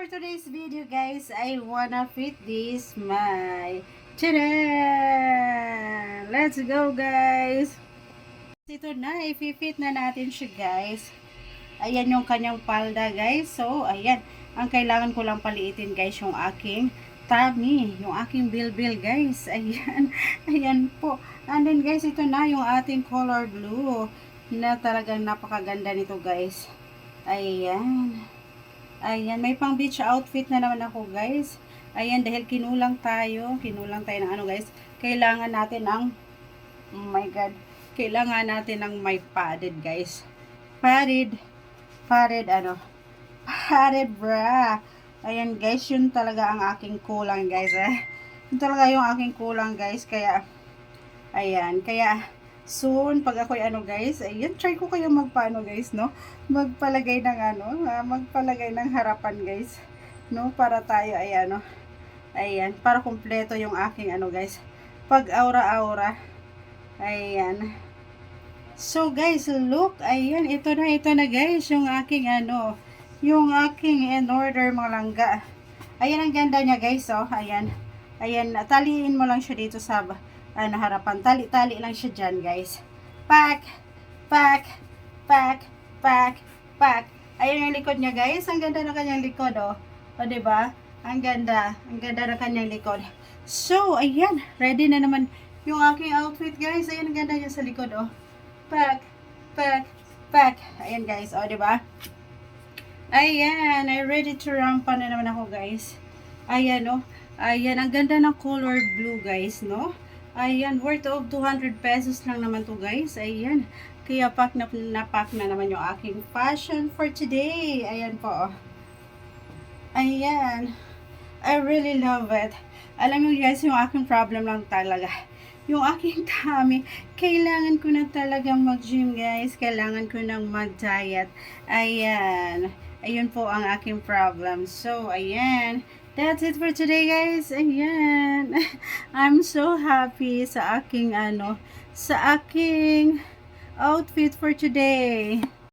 for today's video guys, I wanna fit this my tada! Let's go guys! Ito na, i-fit na natin siya guys. Ayan yung kanyang palda guys. So, ayan. Ang kailangan ko lang paliitin guys yung aking tummy. Yung aking bilbil guys. Ayan. Ayan po. And then guys, ito na yung ating color blue. Na talagang napakaganda nito guys. Ayan. Ayan, may pang beach outfit na naman ako guys. Ayan, dahil kinulang tayo ng ano guys. Kailangan natin ng, oh my god, kailangan natin ng may padded guys. Padded bra. Ayan guys, yun talaga ang aking kulang guys. Yun talaga yung aking kulang guys. Kaya, ayan, soon, pag ako'y ano guys, ayan, try ko kayo magpaano guys, no? Magpalagay ng ano, magpalagay ng harapan guys, no? Para tayo, ayan, no? Ayan, para kumpleto yung aking ano guys, pag aura-aura. Ayan. So guys, look, ayan, ito na guys, yung aking ano, yung aking in order mga langga. Ayan, ang ganda niya guys, oh, ayan. Ayan, taliin mo lang siya dito sa ano, harapan. Tali-tali lang siya dyan, guys. Pack. Ayan yung likod niya, guys. Ang ganda ng kanyang likod, oh. O, diba? Ang ganda. Ang ganda ng kanyang likod. So, ayan. Ready na naman yung aking outfit, guys. Ayan, ang ganda niya sa likod, oh. Pack. Ayan, guys. O, diba? Ayan. I'm ready to rampa na naman ako, guys. Ayan, oh. Ayan, ang ganda ng color blue, guys, no? Ayan, worth of 200 pesos lang naman to guys. Ayan, kaya pack na naman yung aking fashion for today. Ayan po. Ayan, I really love it. Alam mo guys, yung aking problem lang talaga, yung aking tummy. Kailangan ko na talagang mag-gym guys. Kailangan ko nang mag-diet. Ayan, ayun po ang aking problem. So, ayan. That's it for today guys. Ayan. I'm so happy sa aking ano, sa aking outfit for today.